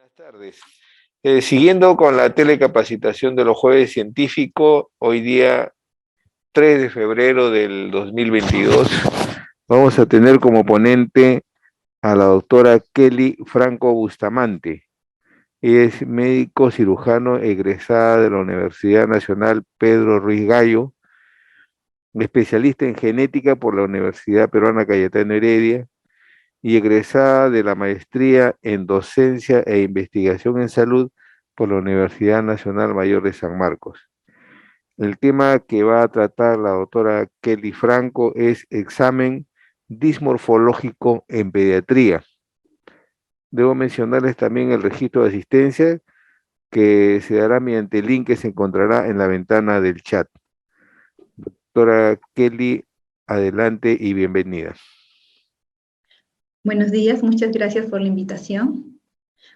Buenas tardes. Siguiendo con la telecapacitación de los jueves científicos, hoy día 3 de febrero del 2022, vamos a tener como ponente a la doctora Kelly Franco Bustamante. Ella es médico cirujano egresada de la Universidad Nacional Pedro Ruiz Gallo, especialista en genética por la Universidad Peruana Cayetano Heredia y egresada de la maestría en docencia e investigación en salud por la Universidad Nacional Mayor de San Marcos. El tema que va a tratar la doctora Kelly Franco es examen dismorfológico en pediatría. Debo mencionarles también el registro de asistencia que se dará mediante el link que se encontrará en la ventana del chat. Doctora Kelly, adelante y bienvenida. Buenos días, muchas gracias por la invitación.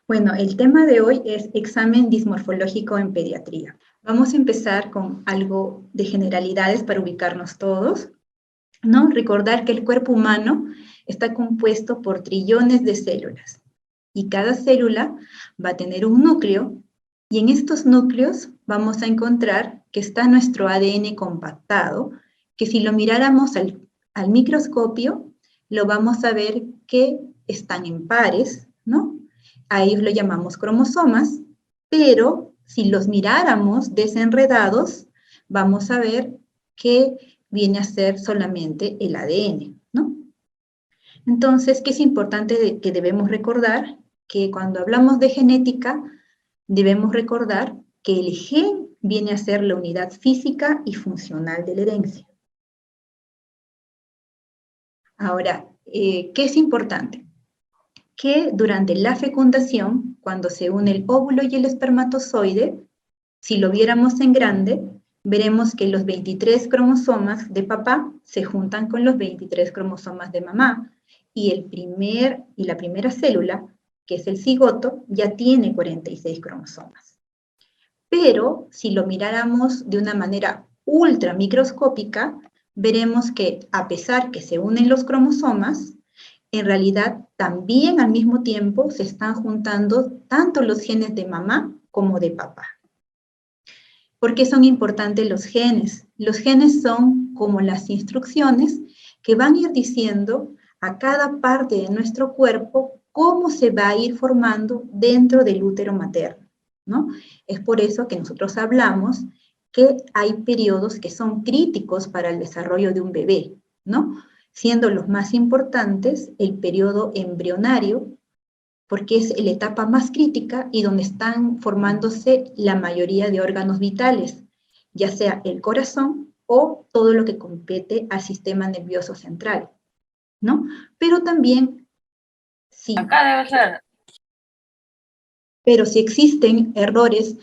Bueno, el tema de hoy es examen dismorfológico en pediatría. Vamos a empezar con algo de generalidades para ubicarnos todos, ¿no? Recordar que el cuerpo humano está compuesto por trillones de células y cada célula va a tener un núcleo y en estos núcleos vamos a encontrar que está nuestro ADN compactado, que si lo miráramos al microscopio, lo vamos a ver que están en pares, ¿no? A ellos lo llamamos cromosomas, pero si los miráramos desenredados, vamos a ver que viene a ser solamente el ADN, ¿no? Entonces, ¿qué es importante que debemos recordar? Que cuando hablamos de genética, debemos recordar que el gen viene a ser la unidad física y funcional de la herencia. Ahora, ¿qué es importante? Que durante la fecundación, cuando se une el óvulo y el espermatozoide, si lo viéramos en grande, veremos que los 23 cromosomas de papá se juntan con los 23 cromosomas de mamá, y la primera célula, que es el cigoto, ya tiene 46 cromosomas. Pero si lo miráramos de una manera ultramicroscópica, veremos que a pesar que se unen los cromosomas, en realidad también al mismo tiempo se están juntando tanto los genes de mamá como de papá. ¿Por qué son importantes los genes? Los genes son como las instrucciones que van a ir diciendo a cada parte de nuestro cuerpo cómo se va a ir formando dentro del útero materno, ¿no? Es por eso que nosotros hablamos que hay periodos que son críticos para el desarrollo de un bebé, ¿no? Siendo los más importantes el periodo embrionario, porque es la etapa más crítica y donde están formándose la mayoría de órganos vitales, ya sea el corazón o todo lo que compete al sistema nervioso central, ¿no? Pero también, sí. Acá debe ser. Pero si existen errores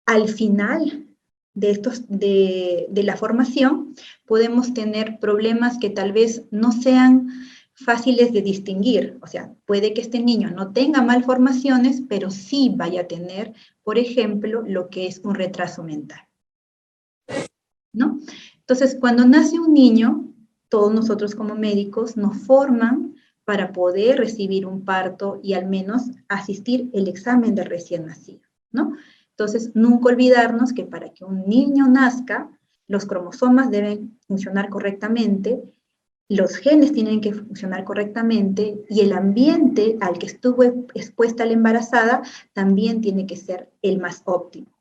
al final de la formación, podemos tener problemas que tal vez no sean fáciles de distinguir. O sea, puede que este niño no tenga malformaciones, pero sí vaya a tener, por ejemplo, lo que es un retraso mental, ¿no? Entonces, cuando nace un niño, todos nosotros como médicos nos forman para poder recibir un parto y al menos asistir el examen de recién nacido, ¿no? Entonces, nunca olvidarnos que para que un niño nazca, los cromosomas deben funcionar correctamente, los genes tienen que funcionar correctamente y el ambiente al que estuvo expuesta la embarazada también tiene que ser el más óptimo.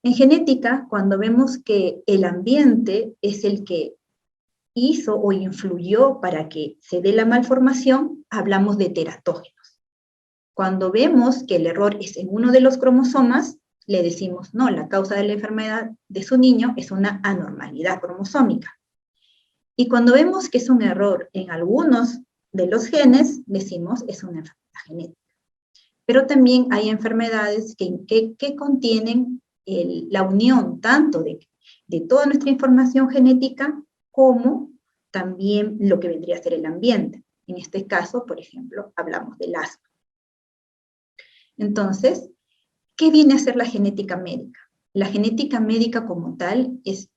En genética, cuando vemos que el ambiente es el que hizo o influyó para que se dé la malformación, hablamos de teratógenos. Cuando vemos que el error es en uno de los cromosomas, le decimos, no, la causa de la enfermedad de su niño es una anormalidad cromosómica. Y cuando vemos que es un error en algunos de los genes, decimos, es una enfermedad genética. Pero también hay enfermedades que contienen la unión tanto de toda nuestra información genética como también lo que vendría a ser el ambiente. En este caso, por ejemplo, hablamos del asma. Entonces, ¿qué viene a ser la genética médica? La genética médica como tal es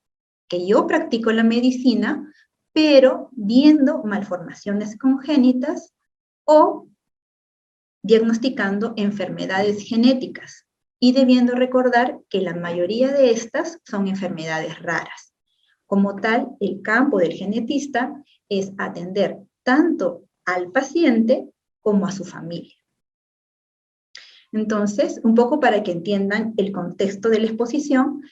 que yo practico la medicina, pero viendo malformaciones congénitas o diagnosticando enfermedades genéticas y debiendo recordar que la mayoría de estas son enfermedades raras. Como tal, el campo del genetista es atender tanto al paciente como a su familia. Entonces, un poco para que entiendan el contexto de la exposición,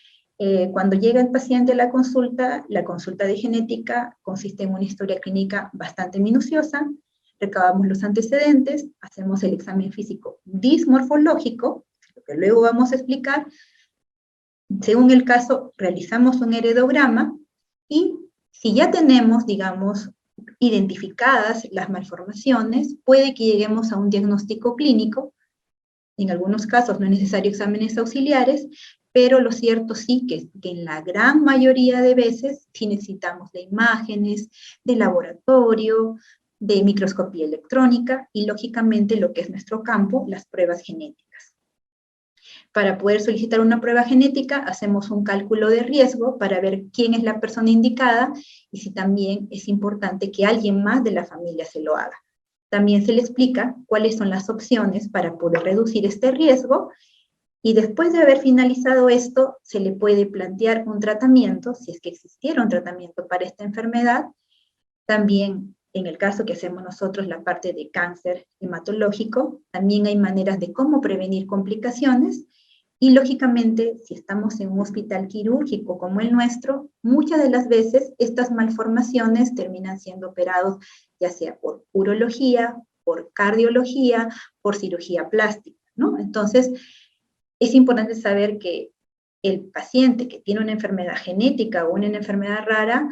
cuando llega el paciente a la consulta de genética consiste en una historia clínica bastante minuciosa, recabamos los antecedentes, hacemos el examen físico dismorfológico, lo que luego vamos a explicar, según el caso realizamos un heredograma, y si ya tenemos, digamos, identificadas las malformaciones, puede que lleguemos a un diagnóstico clínico. En algunos casos no es necesario exámenes auxiliares, pero lo cierto sí que en la gran mayoría de veces sí necesitamos de imágenes, de laboratorio, de microscopía electrónica y lógicamente lo que es nuestro campo, las pruebas genéticas. Para poder solicitar una prueba genética hacemos un cálculo de riesgo para ver quién es la persona indicada y si también es importante que alguien más de la familia se lo haga. También se le explica cuáles son las opciones para poder reducir este riesgo y después de haber finalizado esto, se le puede plantear un tratamiento, si es que existiera un tratamiento para esta enfermedad. También, en el caso que hacemos nosotros, la parte de cáncer hematológico, también hay maneras de cómo prevenir complicaciones. Y lógicamente, si estamos en un hospital quirúrgico como el nuestro, muchas de las veces estas malformaciones terminan siendo operados ya sea por urología, por cardiología, por cirugía plástica, ¿no? Entonces, es importante saber que el paciente que tiene una enfermedad genética o una enfermedad rara,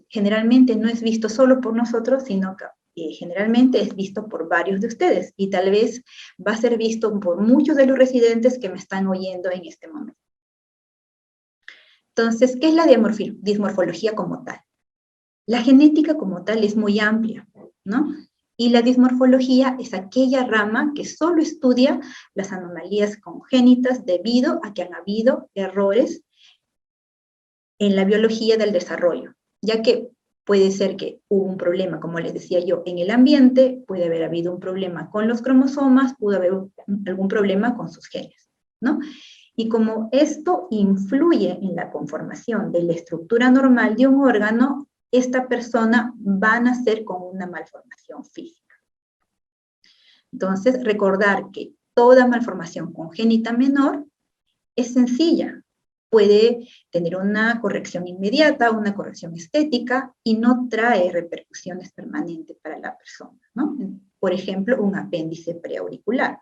generalmente no es visto solo por nosotros, sino que generalmente es visto por varios de ustedes, y tal vez va a ser visto por muchos de los residentes que me están oyendo en este momento. Entonces, ¿qué es la dismorfología como tal? La genética como tal es muy amplia, ¿no? Y la dismorfología es aquella rama que solo estudia las anomalías congénitas debido a que han habido errores en la biología del desarrollo, ya que puede ser que hubo un problema, como les decía yo, en el ambiente, puede haber habido un problema con los cromosomas, pudo haber algún problema con sus genes, ¿no? Y como esto influye en la conformación de la estructura normal de un órgano, esta persona va a nacer con una malformación física. Entonces, recordar que toda malformación congénita menor es sencilla. Puede tener una corrección inmediata, una corrección estética, y no trae repercusiones permanentes para la persona, ¿no? Por ejemplo, un apéndice preauricular.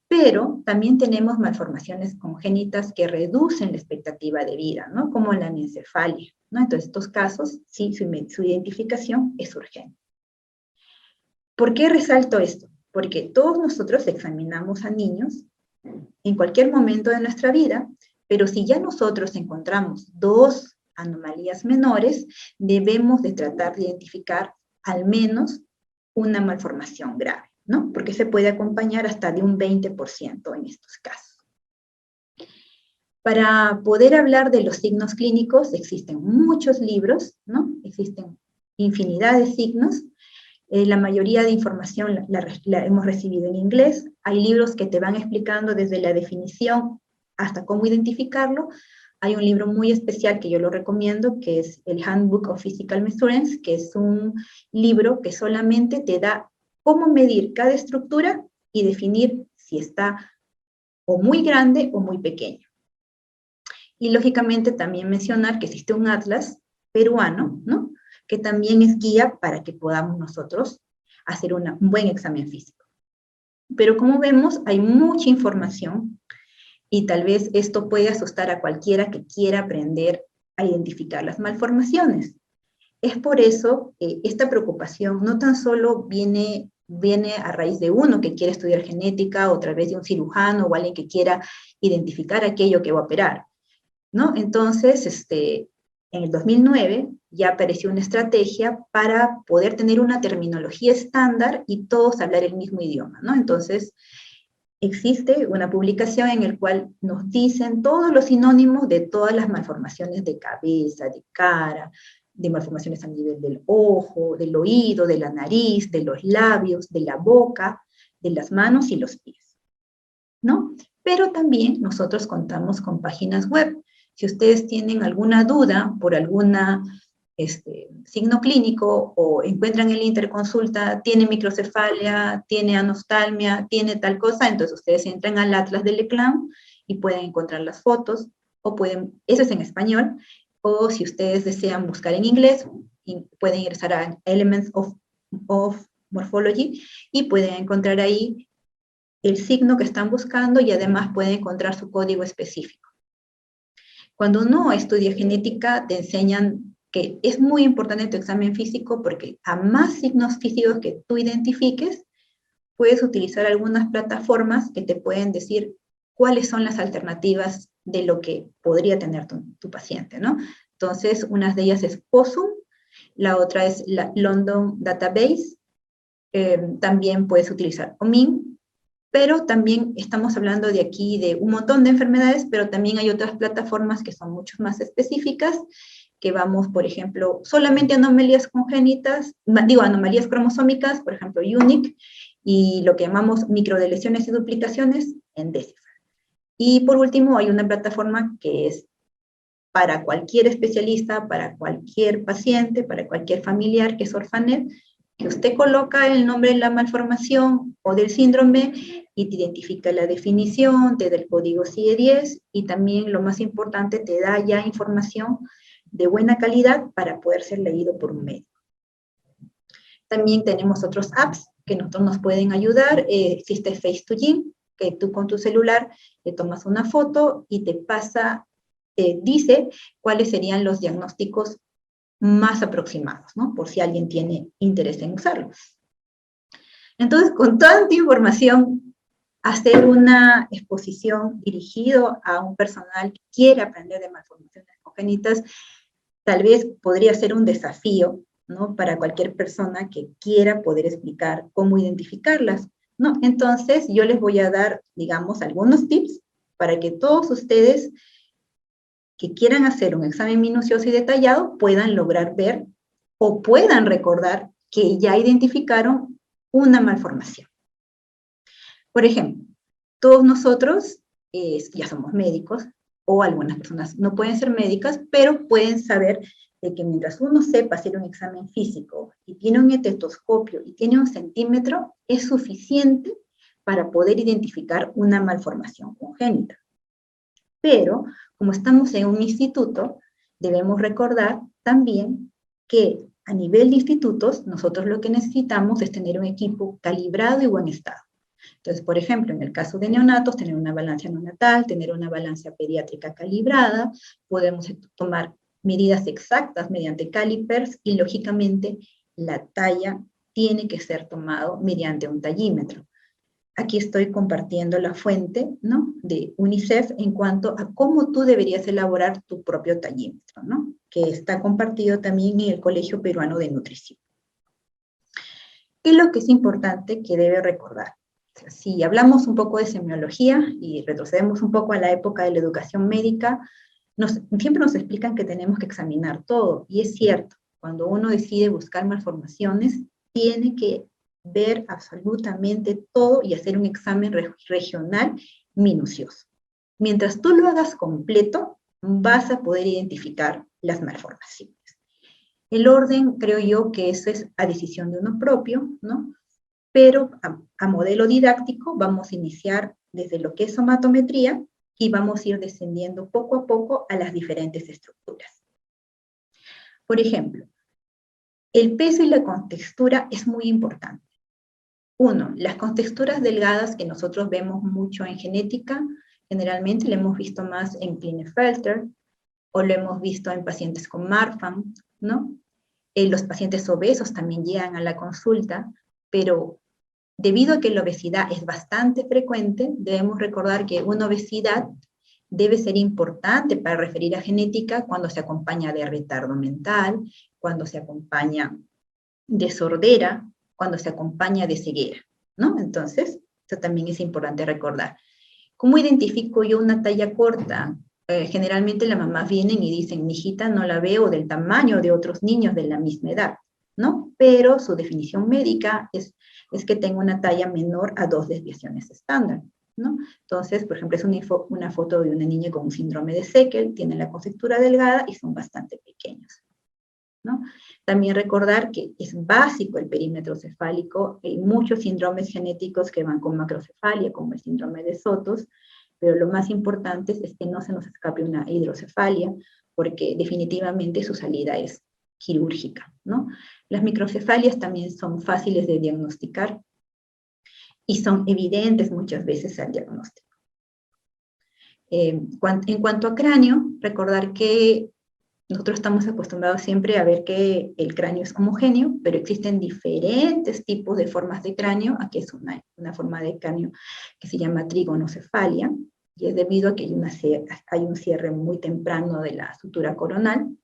Pero también tenemos malformaciones congénitas que reducen la expectativa de vida, ¿no? Como la anencefalia, ¿no? Entonces, estos casos, sí, su identificación es urgente. ¿Por qué resalto esto? Porque todos nosotros examinamos a niños en cualquier momento de nuestra vida, pero si ya nosotros encontramos dos anomalías menores, debemos de tratar de identificar al menos una malformación grave, ¿no? Porque se puede acompañar hasta de un 20% en estos casos. Para poder hablar de los signos clínicos, existen muchos libros, ¿no? Existen infinidad de signos. La mayoría de información la hemos recibido en inglés. Hay libros que te van explicando desde la definición hasta cómo identificarlo. Hay un libro muy especial que yo lo recomiendo, que es el Handbook of Physical Measurements, que es un libro que solamente te da cómo medir cada estructura y definir si está o muy grande o muy pequeño. Y lógicamente también mencionar que existe un atlas peruano, ¿no? Que también es guía para que podamos nosotros hacer un buen examen físico. Pero como vemos, hay mucha información y tal vez esto puede asustar a cualquiera que quiera aprender a identificar las malformaciones. Es por eso que esta preocupación no tan solo viene a raíz de uno que quiere estudiar genética o a través de un cirujano o alguien que quiera identificar aquello que va a operar, ¿no? Entonces, en el 2009 ya apareció una estrategia para poder tener una terminología estándar y todos hablar el mismo idioma, ¿no? Entonces, existe una publicación en la cual nos dicen todos los sinónimos de todas las malformaciones de cabeza, de cara, de malformaciones a nivel del ojo, del oído, de la nariz, de los labios, de la boca, de las manos y los pies, ¿no? Pero también nosotros contamos con páginas web. Si ustedes tienen alguna duda por alguna signo clínico o encuentran en la interconsulta, tiene microcefalia, tiene anostalmia, tiene tal cosa, entonces ustedes entran al Atlas del ECLAM y pueden encontrar las fotos, o pueden, eso es en español, o si ustedes desean buscar en inglés, pueden ingresar a Elements of Morphology y pueden encontrar ahí el signo que están buscando y además pueden encontrar su código específico. Cuando uno estudia genética, te enseñan que es muy importante tu examen físico porque a más signos físicos que tú identifiques, puedes utilizar algunas plataformas que te pueden decir cuáles son las alternativas de lo que podría tener tu paciente, ¿no? Entonces, una de ellas es POSUM, la otra es la London Database, también puedes utilizar OMIN, pero también estamos hablando de aquí de un montón de enfermedades, pero también hay otras plataformas que son mucho más específicas, que vamos, por ejemplo, solamente anomalías congénitas, digo, anomalías cromosómicas, por ejemplo, UNIC, y lo que llamamos microdeleciones y duplicaciones en Decipher. Y por último, hay una plataforma que es para cualquier especialista, para cualquier paciente, para cualquier familiar, que es Orphanet, que usted coloca el nombre de la malformación o del síndrome y te identifica la definición, te da el código CIE10 y también, lo más importante, te da ya información de buena calidad para poder ser leído por un médico. También tenemos otros apps que nosotros nos pueden ayudar. Existe Face2Gene, que tú con tu celular le tomas una foto y te pasa, te dice cuáles serían los diagnósticos más aproximados, ¿no? Por si alguien tiene interés en usarlo. Entonces, con tanta información, hacer una exposición dirigido a un personal que quiere aprender de malformaciones congénitas, tal vez podría ser un desafío, ¿no? Para cualquier persona que quiera poder explicar cómo identificarlas, ¿no? Entonces, yo les voy a dar, digamos, algunos tips para que todos ustedes que quieran hacer un examen minucioso y detallado puedan lograr ver o puedan recordar que ya identificaron una malformación. Por ejemplo, todos nosotros ya somos médicos, o algunas personas no pueden ser médicas, pero pueden saber de que mientras uno sepa hacer un examen físico y tiene un estetoscopio y tiene 1 centímetro, es suficiente para poder identificar una malformación congénita. Pero, como estamos en un instituto, debemos recordar también que a nivel de institutos, nosotros lo que necesitamos es tener un equipo calibrado y buen estado. Entonces, por ejemplo, en el caso de neonatos, tener una balanza neonatal, tener una balanza pediátrica calibrada, podemos tomar medidas exactas mediante calipers y, lógicamente, la talla tiene que ser tomado mediante un tallímetro. Aquí estoy compartiendo la fuente, ¿no?, de UNICEF en cuanto a cómo tú deberías elaborar tu propio tallímetro, ¿no?, que está compartido también en el Colegio Peruano de Nutrición. ¿Qué es lo que es importante que debe recordar? Si hablamos un poco de semiología y retrocedemos un poco a la época de la educación médica, siempre nos explican que tenemos que examinar todo, y es cierto, cuando uno decide buscar malformaciones, tiene que ver absolutamente todo y hacer un examen regional minucioso. Mientras tú lo hagas completo, vas a poder identificar las malformaciones. El orden, creo yo, que eso es a decisión de uno propio, ¿no? Pero a modelo didáctico vamos a iniciar desde lo que es somatometría y vamos a ir descendiendo poco a poco a las diferentes estructuras. Por ejemplo, el peso y la contextura es muy importante. Uno, las contexturas delgadas que nosotros vemos mucho en genética, generalmente lo hemos visto más en Klinefelter, o lo hemos visto en pacientes con Marfan, ¿no? Los pacientes obesos también llegan a la consulta, pero debido a que la obesidad es bastante frecuente, debemos recordar que una obesidad debe ser importante para referir a genética cuando se acompaña de retardo mental, cuando se acompaña de sordera, cuando se acompaña de ceguera, ¿no? Entonces, eso también es importante recordar. ¿Cómo identifico yo una talla corta? Generalmente las mamás vienen y dicen, mi hijita no la veo del tamaño de otros niños de la misma edad, ¿no? Pero su definición médica es es que tenga una talla menor a 2 desviaciones estándar, ¿no? Entonces, por ejemplo, es una foto de una niña con un síndrome de Seckel, tiene la contextura delgada y son bastante pequeños, ¿no? También recordar que es básico el perímetro cefálico, hay muchos síndromes genéticos que van con macrocefalia, como el síndrome de Sotos, pero lo más importante es que no se nos escape una hidrocefalia, porque definitivamente su salida es quirúrgica, ¿no? Las microcefalias también son fáciles de diagnosticar y son evidentes muchas veces al diagnóstico. En cuanto a cráneo, recordar que nosotros estamos acostumbrados siempre a ver que el cráneo es homogéneo, pero existen diferentes tipos de formas de cráneo. Aquí es una forma de cráneo que se llama trigonocefalia, y es debido a que hay un cierre muy temprano de la sutura coronal.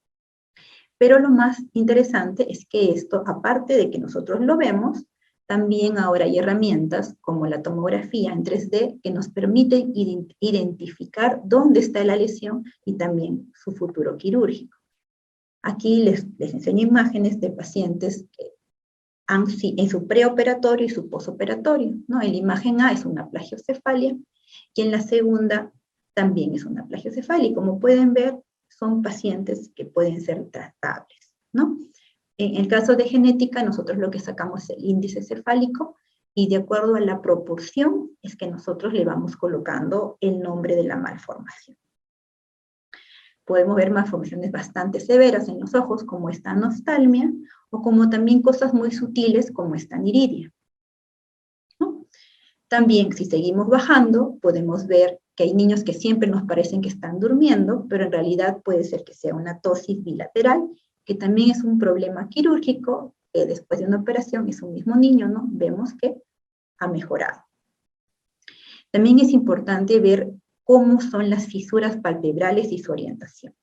Pero lo más interesante es que esto, aparte de que nosotros lo vemos, también ahora hay herramientas como la tomografía en 3D que nos permiten identificar dónde está la lesión y también su futuro quirúrgico. Aquí les enseño imágenes de pacientes que han en su preoperatorio y su posoperatorio, ¿no? En la imagen A es una plagiocefalia y en la segunda también es una plagiocefalia. Y como pueden ver, son pacientes que pueden ser tratables, ¿no? En el caso de genética, nosotros lo que sacamos es el índice cefálico y de acuerdo a la proporción es que nosotros le vamos colocando el nombre de la malformación. Podemos ver malformaciones bastante severas en los ojos, como esta anostalmia, o como también cosas muy sutiles, como esta aniridia, ¿no? También, si seguimos bajando, podemos ver que hay niños que siempre nos parecen que están durmiendo, pero en realidad puede ser que sea una tosis bilateral, que también es un problema quirúrgico, que después de una operación es un mismo niño, ¿no? Vemos que ha mejorado. También es importante ver cómo son las fisuras palpebrales y su orientación.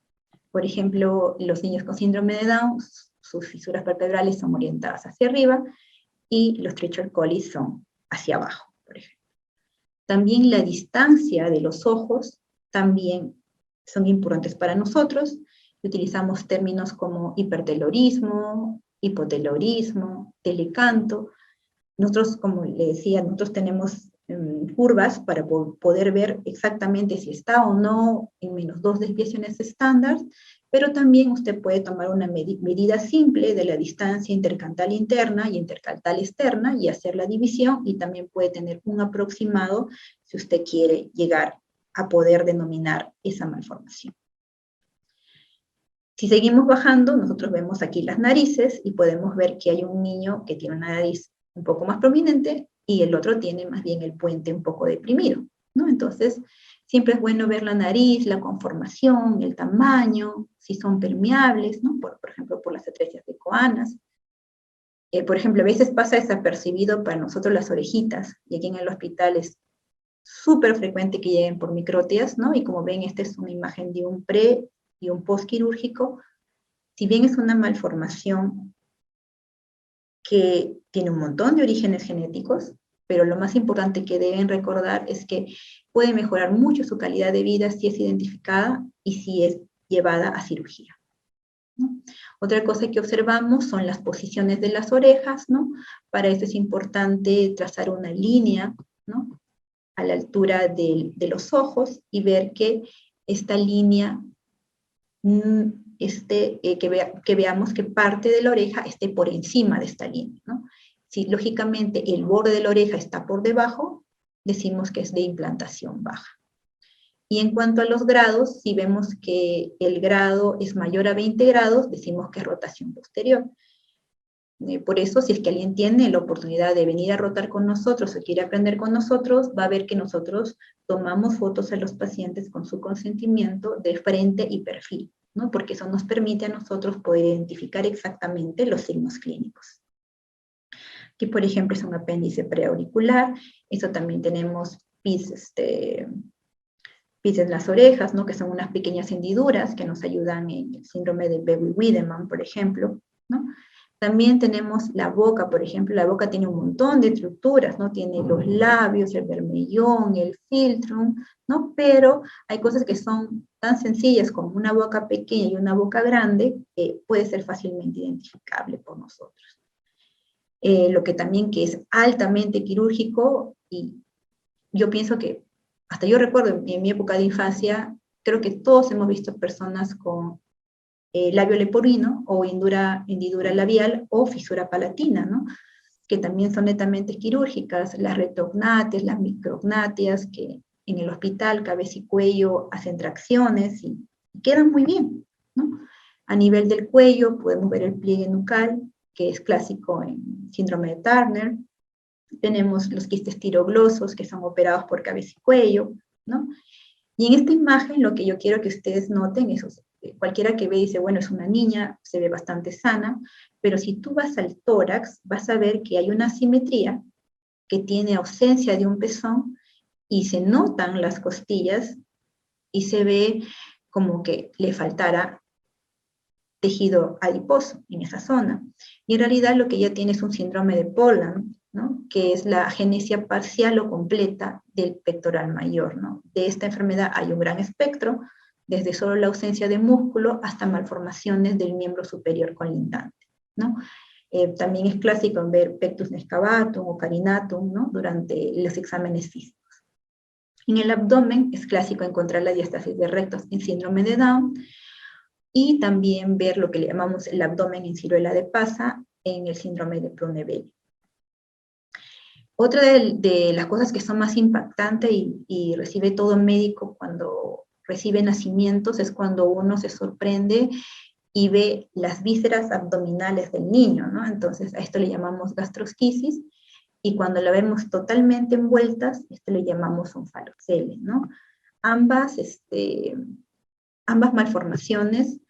Por ejemplo, los niños con síndrome de Down, sus fisuras palpebrales son orientadas hacia arriba y los Treacher Colley son hacia abajo, por ejemplo. También la distancia de los ojos también son importantes para nosotros. Utilizamos términos como hipertelorismo, hipotelorismo, telecanto. Nosotros, como le decía, nosotros tenemos curvas para poder ver exactamente si está o no en menos 2 desviaciones estándar, pero también usted puede tomar una medida simple de la distancia intercantal interna y intercantal externa y hacer la división, y también puede tener un aproximado si usted quiere llegar a poder denominar esa malformación. Si seguimos bajando, nosotros vemos aquí las narices y podemos ver que hay un niño que tiene una nariz un poco más prominente y el otro tiene más bien el puente un poco deprimido, ¿no? Entonces, siempre es bueno ver la nariz, la conformación, el tamaño, si son permeables, ¿no? Por ejemplo, por las atresias de Coanas. Por ejemplo, a veces pasa desapercibido para nosotros las orejitas, y aquí en el hospital es súper frecuente que lleguen por microtias, ¿no? Y como ven, esta es una imagen de un pre y un post quirúrgico. Si bien es una malformación que tiene un montón de orígenes genéticos, pero lo más importante que deben recordar es que puede mejorar mucho su calidad de vida si es identificada y si es llevada a cirugía, ¿no? Otra cosa que observamos son las posiciones de las orejas, ¿no? Para eso es importante trazar una línea, ¿no? A la altura de los ojos y ver que esta línea que veamos que parte de la oreja esté por encima de esta línea, ¿no? Si lógicamente el borde de la oreja está por debajo, decimos que es de implantación baja. Y en cuanto a los grados, si vemos que el grado es mayor a 20 grados, decimos que es rotación posterior. Por eso, si es que alguien tiene la oportunidad de venir a rotar con nosotros o quiere aprender con nosotros, va a ver que nosotros tomamos fotos a los pacientes con su consentimiento de frente y perfil, ¿no? Porque eso nos permite a nosotros poder identificar exactamente los signos clínicos. Aquí, por ejemplo, es un apéndice preauricular. Eso también tenemos pis en las orejas, ¿no? Que son unas pequeñas hendiduras que nos ayudan en el síndrome de Bewi-Wiedemann, por ejemplo, ¿no? También tenemos la boca, por ejemplo, la boca tiene un montón de estructuras, ¿no? Tiene los labios, el bermellón, el filtrum, ¿no? Pero hay cosas que son tan sencillas como una boca pequeña y una boca grande que puede ser fácilmente identificable por nosotros. lo que también que es altamente quirúrgico, y yo pienso que, hasta yo recuerdo en mi época de infancia, creo que todos hemos visto personas con labio leporino o hendidura labial o fisura palatina, ¿no? Que también son netamente quirúrgicas, las retrognatias, las micrognatias, que en el hospital, cabeza y cuello, hacen tracciones y quedan muy bien, ¿no? A nivel del cuello podemos ver el pliegue nucal, que es clásico en síndrome de Turner. Tenemos los quistes tiroglosos, que son operados por cabeza y cuello, ¿no? Y en esta imagen lo que yo quiero que ustedes noten es, cualquiera que ve dice, bueno, es una niña, se ve bastante sana, pero si tú vas al tórax, vas a ver que hay una asimetría, que tiene ausencia de un pezón, y se notan las costillas, y se ve como que le faltara tejido adiposo en esa zona. Y en realidad lo que ella tiene es un síndrome de Poland, ¿no? Que es la agenesia parcial o completa del pectoral mayor, ¿no? De esta enfermedad hay un gran espectro, desde solo la ausencia de músculo hasta malformaciones del miembro superior colindante, ¿no? También es clásico ver pectus excavatum o carinatum, ¿no? Durante los exámenes físicos. En el abdomen es clásico encontrar la diástasis de rectos en síndrome de Down, y también ver lo que le llamamos el abdomen en ciruela de Pasa en el síndrome de Prunebelli. Otra de las cosas que son más impactantes y recibe todo médico cuando recibe nacimientos es cuando uno se sorprende y ve las vísceras abdominales del niño, ¿no? Entonces a esto le llamamos gastrosquisis, y cuando la vemos totalmente envueltas, esto le llamamos un faloxele, ¿no? Ambas malformaciones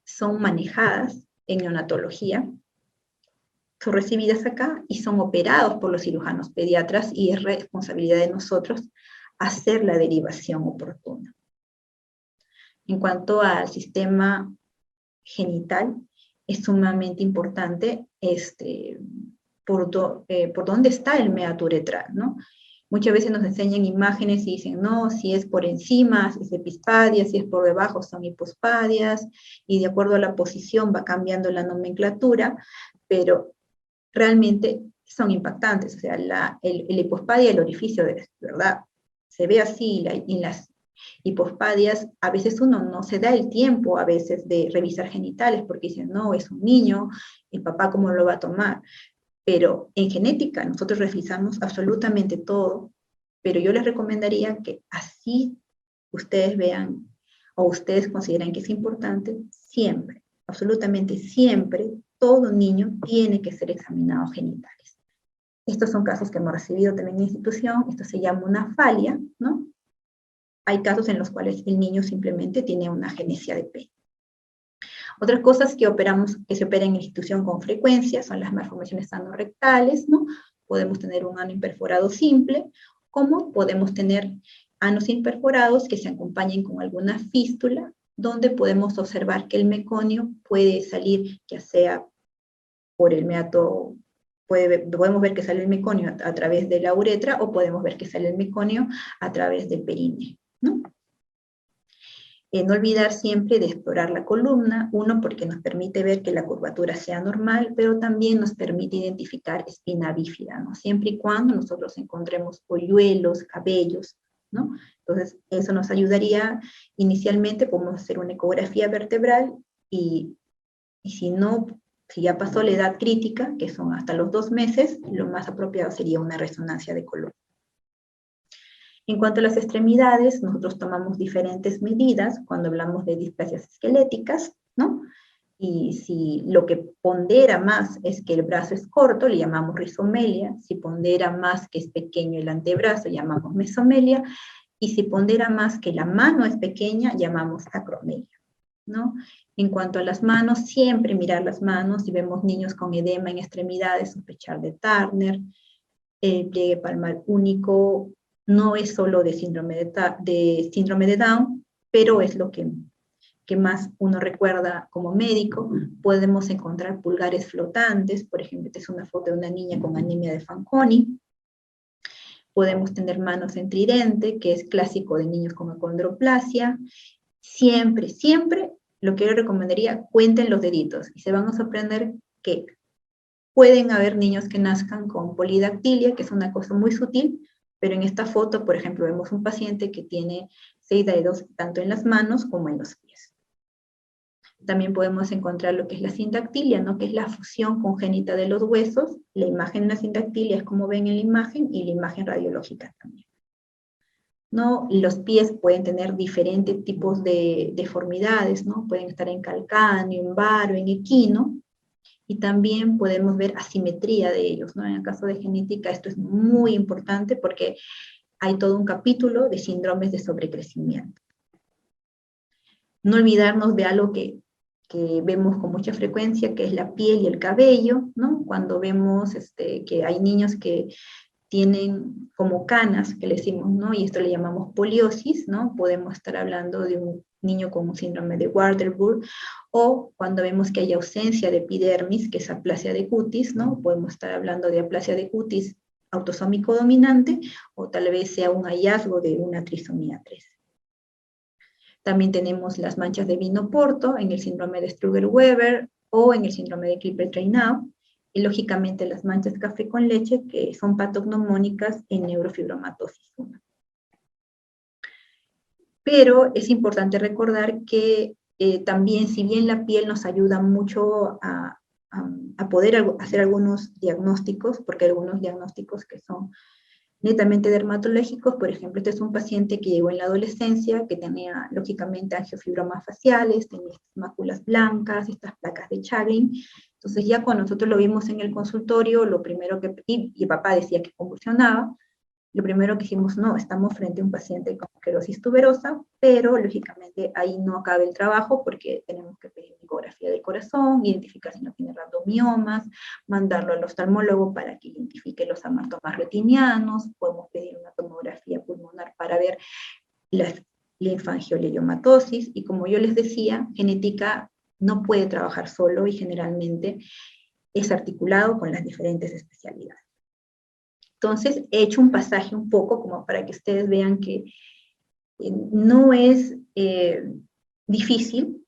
son manejadas en neonatología, son recibidas acá y son operados por los cirujanos pediatras, y es responsabilidad de nosotros hacer la derivación oportuna. En cuanto al sistema genital, es sumamente importante por dónde está el meato uretral, ¿no? Muchas veces nos enseñan imágenes y dicen, no, si es por encima es epispadia, si es por debajo son hipospadias, y de acuerdo a la posición va cambiando la nomenclatura, pero realmente son impactantes. O sea, el hipospadia, el orificio, de verdad, se ve así, y las hipospadias, a veces uno no se da el tiempo a veces de revisar genitales, porque dicen, no, es un niño, el papá cómo lo va a tomar. Pero en genética nosotros revisamos absolutamente todo, pero yo les recomendaría que así ustedes vean, o ustedes consideren que es importante, siempre, absolutamente siempre, todo niño tiene que ser examinado genitales. Estos son casos que hemos recibido también en la institución, esto se llama una falia, ¿no? Hay casos en los cuales el niño simplemente tiene una agenesia de pene. Otras cosas que se operan en la institución con frecuencia son las malformaciones anorrectales, ¿no? Podemos tener un ano imperforado simple, como podemos tener anos imperforados que se acompañen con alguna fístula, donde podemos observar que el meconio puede salir, ya sea por el meato, podemos ver que sale el meconio a través de la uretra, o podemos ver que sale el meconio a través del períneo, ¿no? No olvidar siempre de explorar la columna, uno, porque nos permite ver que la curvatura sea normal, pero también nos permite identificar espina bífida, ¿no? Siempre y cuando nosotros encontremos polluelos, cabellos, ¿no? Entonces, eso nos ayudaría. Inicialmente podemos hacer una ecografía vertebral, y si no, si ya pasó la edad crítica, que son hasta los 2 meses, lo más apropiado sería una resonancia de columna. En cuanto a las extremidades, nosotros tomamos diferentes medidas cuando hablamos de displasias esqueléticas, ¿no? Y si lo que pondera más es que el brazo es corto, le llamamos rizomelia. Si pondera más que es pequeño el antebrazo, llamamos mesomelia. Y si pondera más que la mano es pequeña, llamamos acromelia, ¿no? En cuanto a las manos, siempre mirar las manos. Si vemos niños con edema en extremidades, sospechar de Turner. El pliegue palmar único no es solo de síndrome de Down, pero es lo que más uno recuerda como médico. Podemos encontrar pulgares flotantes, por ejemplo, esta es una foto de una niña con anemia de Fanconi. Podemos tener manos en tridente, que es clásico de niños con acondroplasia. Siempre, siempre, lo que yo recomendaría, cuenten los deditos, y se van a sorprender que Pueden haber niños que nazcan con polidactilia, que es una cosa muy sutil, pero en esta foto, por ejemplo, vemos un paciente que tiene 6 dedos tanto en las manos como en los pies. También podemos encontrar lo que es la sindactilia, ¿no? Que es la fusión congénita de los huesos. La imagen de la sindactilia es como ven en la imagen, y la imagen radiológica también, ¿no? Los pies pueden tener diferentes tipos de deformidades, ¿no? Pueden estar en calcáneo, en varo, en equino, y también podemos ver asimetría de ellos, ¿no? En el caso de genética esto es muy importante porque hay todo un capítulo de síndromes de sobrecrecimiento. No olvidarnos de algo que vemos con mucha frecuencia, que es la piel y el cabello, ¿no? Cuando vemos que hay niños que tienen como canas, que le decimos, ¿no? Y esto le llamamos poliosis, ¿no? Podemos estar hablando de un niño con un síndrome de Waardenburg, o cuando vemos que hay ausencia de epidermis, que es aplasia de cutis, ¿no? Podemos estar hablando de aplasia de cutis autosómico dominante, o tal vez sea un hallazgo de una trisomía 3. También tenemos las manchas de vino-porto en el síndrome de Struger-Weber o en el síndrome de Klippel-Treinaugh, y lógicamente las manchas café con leche, que son patognomónicas en neurofibromatosis 1. Pero es importante recordar que también, si bien la piel nos ayuda mucho a poder hacer algunos diagnósticos, porque hay algunos diagnósticos que son netamente dermatológicos. Por ejemplo, este es un paciente que llegó en la adolescencia, que tenía lógicamente angiofibromas faciales, tenía estas máculas blancas, estas placas de Chagreen. Entonces ya cuando nosotros lo vimos en el consultorio, lo primero que, y papá decía que convulsionaba, lo primero que dijimos, no, estamos frente a un paciente con esclerosis tuberosa, pero lógicamente ahí no acaba el trabajo porque tenemos que pedir ecografía del corazón, identificar si no tiene rhabdomiomas, mandarlo al oftalmólogo para que identifique los amartomas retinianos, podemos pedir una tomografía pulmonar para ver la linfangioliomatosis, y como yo les decía, genética no puede trabajar solo y generalmente es articulado con las diferentes especialidades. Entonces, he hecho un pasaje un poco como para que ustedes vean que no es difícil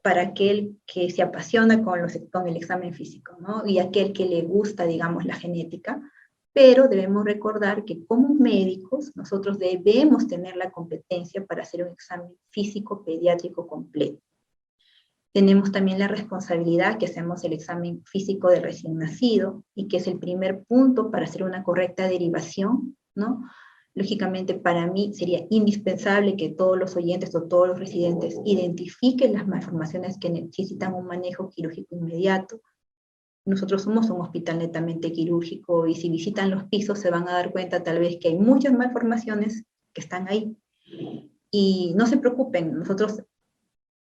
para aquel que se apasiona con el examen físico, ¿no? Y aquel que le gusta, digamos, la genética, pero debemos recordar que como médicos nosotros debemos tener la competencia para hacer un examen físico pediátrico completo. Tenemos también la responsabilidad que hacemos el examen físico del recién nacido, y que es el primer punto para hacer una correcta derivación, ¿no? Lógicamente, para mí sería indispensable que todos los oyentes o todos los residentes identifiquen las malformaciones que necesitan un manejo quirúrgico inmediato. Nosotros somos un hospital netamente quirúrgico, y si visitan los pisos se van a dar cuenta tal vez que hay muchas malformaciones que están ahí. Y no se preocupen, nosotros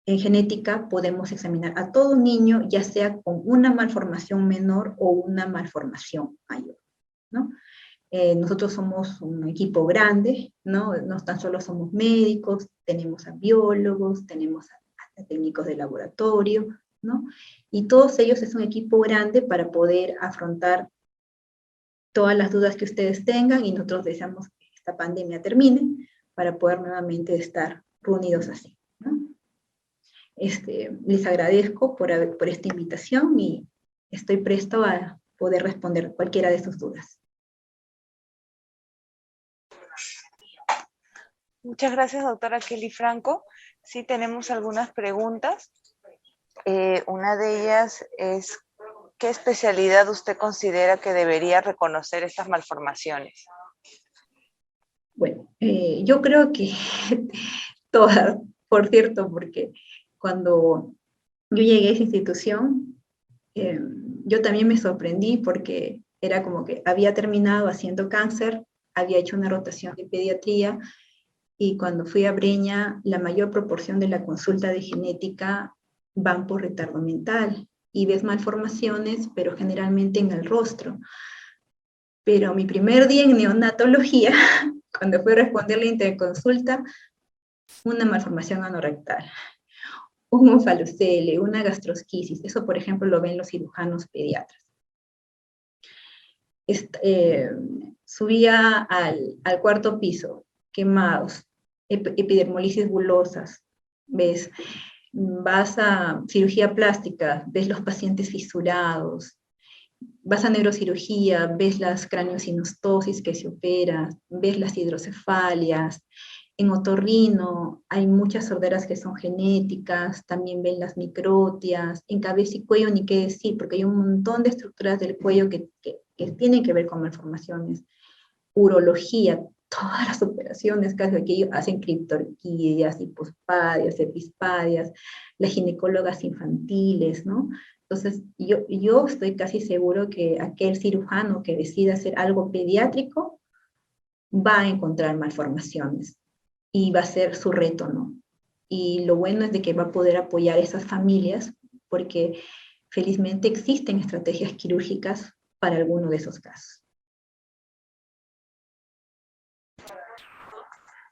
en genética podemos examinar a todo niño, ya sea con una malformación menor o una malformación mayor, ¿no? Nosotros somos un equipo grande, ¿no? No tan solo somos médicos, tenemos a biólogos, tenemos a técnicos de laboratorio, ¿no? Y todos ellos es un equipo grande para poder afrontar todas las dudas que ustedes tengan, y nosotros deseamos que esta pandemia termine para poder nuevamente estar reunidos así, ¿no? Les agradezco por esta invitación, y estoy presto a poder responder cualquiera de sus dudas. Muchas gracias, doctora Kelly Franco. Sí, tenemos algunas preguntas. Una de ellas es, ¿qué especialidad usted considera que debería reconocer estas malformaciones? Bueno, yo creo que todas, por cierto, porque cuando yo llegué a esa institución, yo también me sorprendí porque era como que había terminado haciendo cáncer, había hecho una rotación de pediatría, y cuando fui a Breña, la mayor proporción de la consulta de genética van por retardo mental, y ves malformaciones, pero generalmente en el rostro. Pero mi primer día en neonatología, cuando fui a responder la interconsulta, una malformación anorrectal, un onfalocele, una gastrosquisis, eso por ejemplo lo ven los cirujanos pediatras. Subía al cuarto piso, quemados, epidermolisis bulosas, ves, vas a cirugía plástica, ves los pacientes fisurados, vas a neurocirugía, ves las craneosinostosis que se opera, ves las hidrocefalias. En otorrino hay muchas sorderas que son genéticas, también ven las microtias. En cabeza y cuello ni qué decir, porque hay un montón de estructuras del cuello que tienen que ver con malformaciones. Urología, todas las operaciones casi que hacen criptorquidias, hipospadias, epispadias, las ginecólogas infantiles, ¿no? Entonces, yo estoy casi seguro que aquel cirujano que decida hacer algo pediátrico va a encontrar malformaciones y va a ser su reto, ¿no? Y lo bueno es de que va a poder apoyar a esas familias porque felizmente existen estrategias quirúrgicas para alguno de esos casos.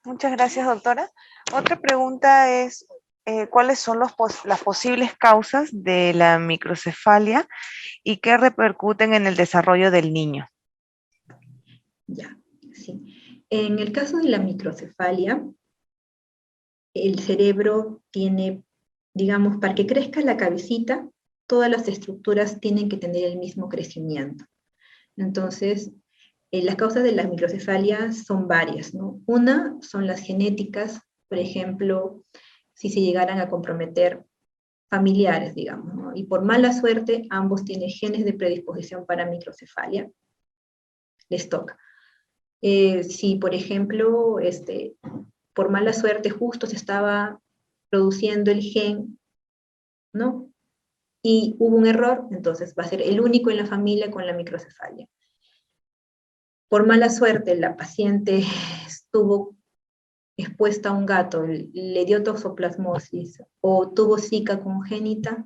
Muchas gracias, doctora. Otra pregunta es, ¿cuáles son las posibles causas de la microcefalia y qué repercuten en el desarrollo del niño? Ya, sí. En el caso de la microcefalia, el cerebro tiene, digamos, para que crezca la cabecita, todas las estructuras tienen que tener el mismo crecimiento. Entonces, las causas de la microcefalia son varias, ¿no? Una son las genéticas, por ejemplo, si se llegaran a comprometer familiares, digamos, ¿no? Y por mala suerte, ambos tienen genes de predisposición para microcefalia, les toca. Si, por ejemplo, por mala suerte justo se estaba produciendo el gen, ¿no? Y hubo un error, entonces va a ser el único en la familia con la microcefalia. Por mala suerte, la paciente estuvo expuesta a un gato, le dio toxoplasmosis, o tuvo Zika congénita,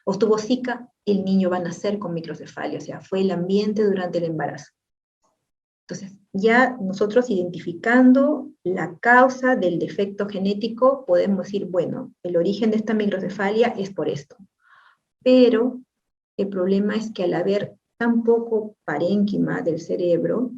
o tuvo Zika, el niño va a nacer con microcefalia, o sea, fue el ambiente durante el embarazo. Entonces, ya nosotros identificando la causa del defecto genético, podemos decir, bueno, el origen de esta microcefalia es por esto. Pero el problema es que al haber tan poco parénquima del cerebro,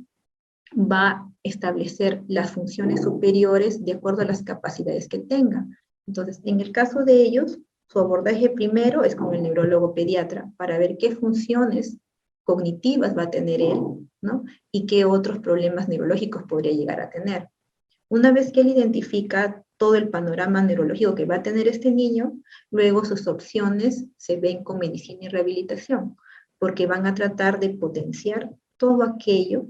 va a establecer las funciones superiores de acuerdo a las capacidades que tenga. Entonces, en el caso de ellos, su abordaje primero es con el neurólogo pediatra para ver qué funciones cognitivas va a tener él, ¿no? Y qué otros problemas neurológicos podría llegar a tener. Una vez que él identifica todo el panorama neurológico que va a tener este niño, luego sus opciones se ven con medicina y rehabilitación, porque van a tratar de potenciar todo aquello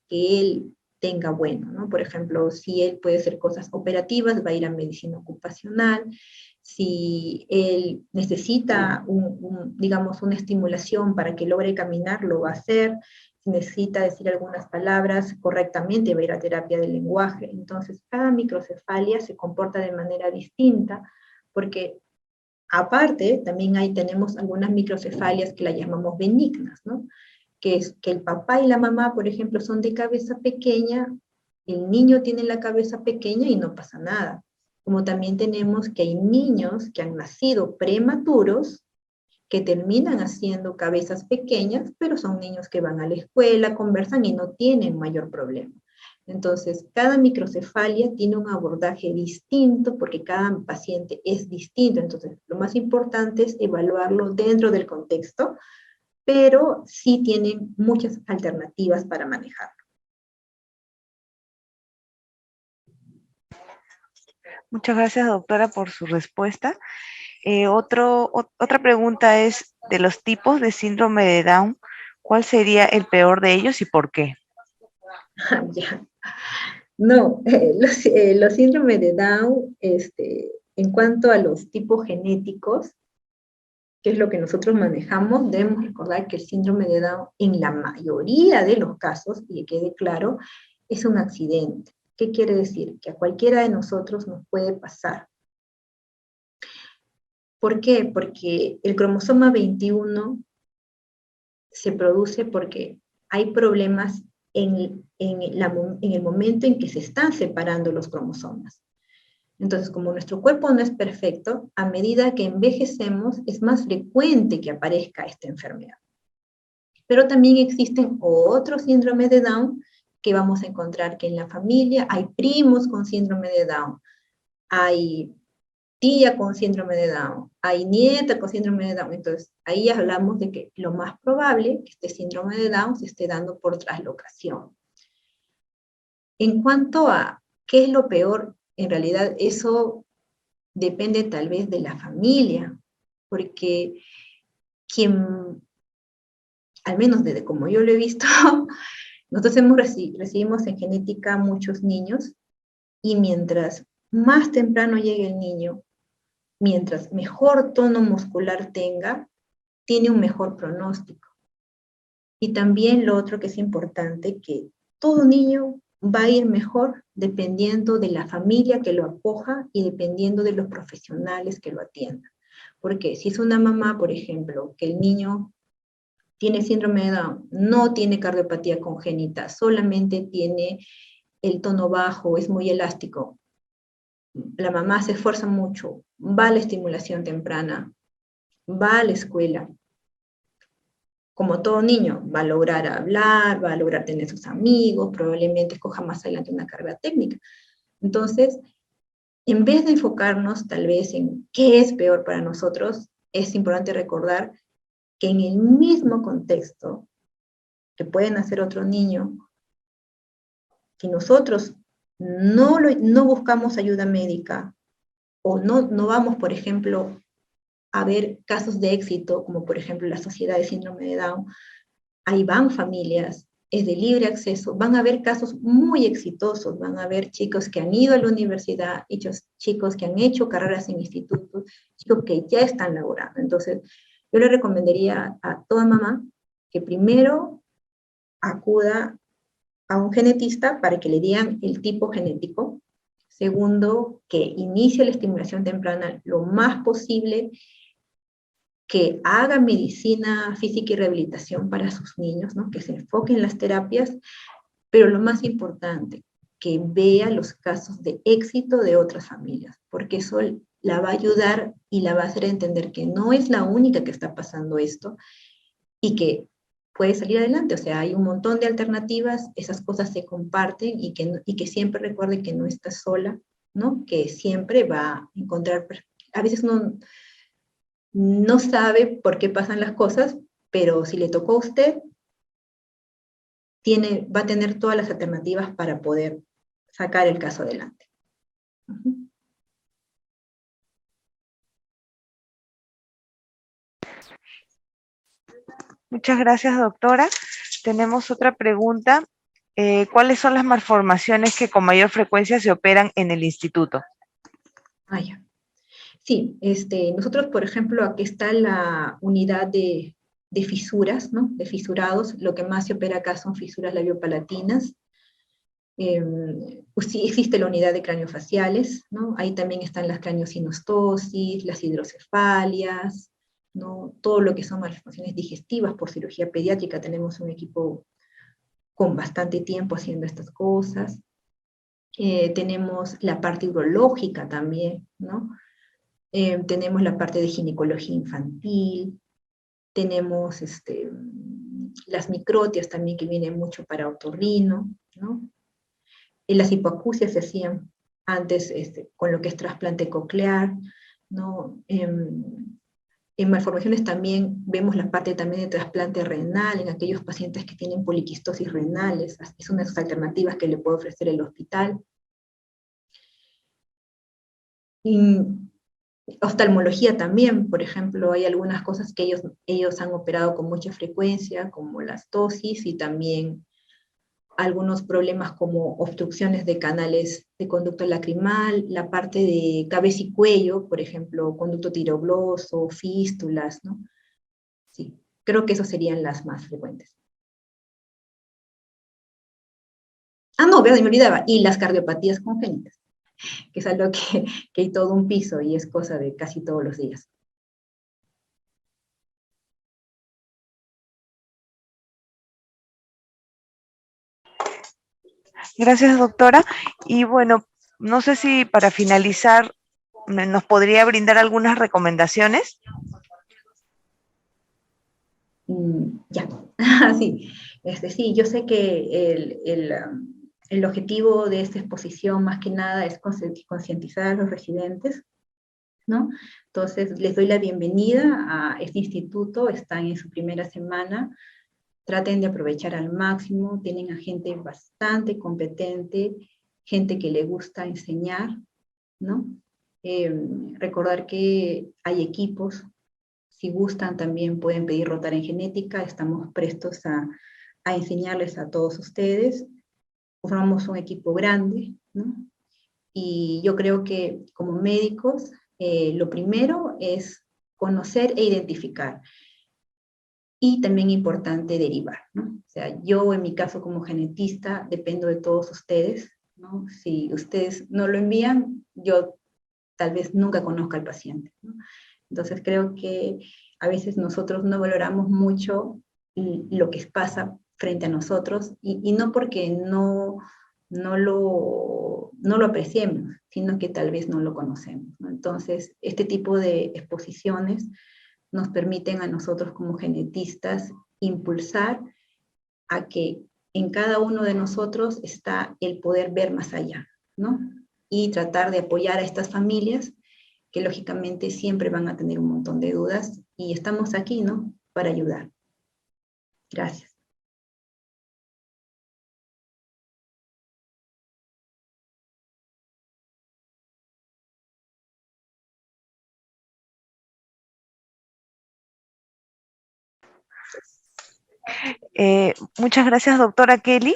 que él tenga bueno, ¿no? Por ejemplo, si él puede hacer cosas operativas, va a ir a medicina ocupacional. Si él necesita, digamos, una estimulación para que logre caminar, lo va a hacer. Si necesita decir algunas palabras correctamente, va a ir a terapia del lenguaje. Entonces, cada microcefalia se comporta de manera distinta, porque aparte, también tenemos algunas microcefalias que las llamamos benignas, ¿no? Que es que el papá y la mamá, por ejemplo, son de cabeza pequeña, el niño tiene la cabeza pequeña y no pasa nada. Como también tenemos que hay niños que han nacido prematuros, que terminan haciendo cabezas pequeñas, pero son niños que van a la escuela, conversan y no tienen mayor problema. Entonces, cada microcefalia tiene un abordaje distinto porque cada paciente es distinto. Entonces, lo más importante es evaluarlo dentro del contexto, pero sí tienen muchas alternativas para manejarlo. Muchas gracias, doctora, por su respuesta. Otra pregunta es, de los tipos de síndrome de Down, ¿cuál sería el peor de ellos y por qué? Ya. No, los síndromes de Down, en cuanto a los tipos genéticos, que es lo que nosotros manejamos, debemos recordar que el síndrome de Down, en la mayoría de los casos, y que quede claro, es un accidente. ¿Qué quiere decir? Que a cualquiera de nosotros nos puede pasar. ¿Por qué? Porque el cromosoma 21 se produce porque hay problemas en el momento en que se están separando los cromosomas. Entonces, como nuestro cuerpo no es perfecto, a medida que envejecemos es más frecuente que aparezca esta enfermedad. Pero también existen otros síndromes de Down que vamos a encontrar que en la familia hay primos con síndrome de Down, hay tía con síndrome de Down, hay nieta con síndrome de Down. Entonces, ahí hablamos de que lo más probable que este síndrome de Down se esté dando por traslocación. En cuanto a qué es lo peor, en realidad eso depende tal vez de la familia, porque quien, al menos desde como yo lo he visto, nosotros recibimos en genética muchos niños, y mientras más temprano llegue el niño, mientras mejor tono muscular tenga, tiene un mejor pronóstico. Y también lo otro que es importante, que todo niño va a ir mejor dependiendo de la familia que lo acoja y dependiendo de los profesionales que lo atiendan. Porque si es una mamá, por ejemplo, que el niño tiene síndrome de Down, no tiene cardiopatía congénita, solamente tiene el tono bajo, es muy elástico, la mamá se esfuerza mucho, va a la estimulación temprana, va a la escuela, como todo niño, va a lograr hablar, va a lograr tener sus amigos, probablemente escoja más adelante una carrera técnica. Entonces, en vez de enfocarnos tal vez en qué es peor para nosotros, es importante recordar que en el mismo contexto que puede nacer otro niño, si nosotros no buscamos ayuda médica o no vamos, por ejemplo, a ver casos de éxito, como por ejemplo la Sociedad de Síndrome de Down, ahí van familias, es de libre acceso, van a haber casos muy exitosos, van a haber chicos que han ido a la universidad, chicos que han hecho carreras en institutos, chicos que ya están laborando. Entonces, yo le recomendaría a toda mamá que primero acuda a un genetista para que le digan el tipo genético. Segundo, que inicie la estimulación temprana lo más posible, que haga medicina física y rehabilitación para sus niños, ¿no? Que se enfoque en las terapias, pero lo más importante, que vea los casos de éxito de otras familias, porque eso la va a ayudar y la va a hacer entender que no es la única que está pasando esto y que puede salir adelante. O sea, hay un montón de alternativas, esas cosas se comparten y que siempre recuerde que no está sola, ¿no? Que siempre va a encontrar, a veces no sabe por qué pasan las cosas, pero si le tocó a usted, va a tener todas las alternativas para poder sacar el caso adelante. Muchas gracias, doctora. Tenemos otra pregunta. ¿Cuáles son las malformaciones que con mayor frecuencia se operan en el instituto? Ya. Sí, nosotros, por ejemplo, aquí está la unidad de fisuras, ¿no? De fisurados. Lo que más se opera acá son fisuras labiopalatinas. Pues sí, existe la unidad de craniofaciales, ¿no? Ahí también están las craniosinostosis, las hidrocefalias, ¿no? Todo lo que son malformaciones digestivas por cirugía pediátrica. Tenemos un equipo con bastante tiempo haciendo estas cosas. Tenemos la parte urológica también, ¿no? Tenemos la parte de ginecología infantil, tenemos las microtias también que vienen mucho para otorrino, ¿no? Las hipoacusias se hacían antes con lo que es trasplante coclear, ¿no? En malformaciones también vemos la parte también de trasplante renal en aquellos pacientes que tienen poliquistosis renales, es una de las alternativas que le puede ofrecer el hospital. Y oftalmología también, por ejemplo, hay algunas cosas que ellos han operado con mucha frecuencia, como la tosis y también algunos problemas como obstrucciones de canales de conducto lacrimal, la parte de cabeza y cuello, por ejemplo, conducto tirogloso, fístulas, ¿no? Sí, creo que esas serían las más frecuentes. No, me olvidaba, y las cardiopatías congénitas, que es algo que hay todo un piso y es cosa de casi todos los días. Gracias, doctora. Y bueno, no sé si para finalizar nos podría brindar algunas recomendaciones. Ya, sí. Sí, yo sé que el objetivo de esta exposición más que nada es concientizar a los residentes ¿no? Entonces, les doy la bienvenida a este instituto, están en su primera semana, traten de aprovechar al máximo, tienen a gente bastante competente, gente que le gusta enseñar, ¿no? Recordar que hay equipos, si gustan también pueden pedir rotar en genética, estamos prestos a enseñarles a todos ustedes, formamos un equipo grande, ¿no? Y yo creo que como médicos, lo primero es conocer e identificar. Y también importante derivar, ¿no? O sea, yo en mi caso como genetista dependo de todos ustedes, ¿no? Si ustedes no lo envían, yo tal vez nunca conozca al paciente, ¿no? Entonces creo que a veces nosotros no valoramos mucho lo que pasa frente a nosotros y no porque no lo apreciemos, sino que tal vez no lo conocemos, ¿no? Entonces, este tipo de exposiciones nos permiten a nosotros como genetistas impulsar a que en cada uno de nosotros está el poder ver más allá, ¿no? Y tratar de apoyar a estas familias que lógicamente siempre van a tener un montón de dudas y estamos aquí, ¿no? Para ayudar. Gracias. Muchas gracias, doctora Kelly.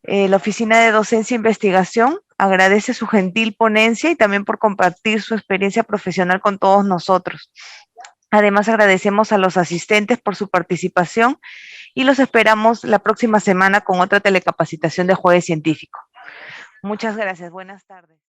La Oficina de Docencia e Investigación agradece su gentil ponencia y también por compartir su experiencia profesional con todos nosotros. Además, agradecemos a los asistentes por su participación y los esperamos la próxima semana con otra telecapacitación de Jueves Científico. Muchas gracias. Buenas tardes.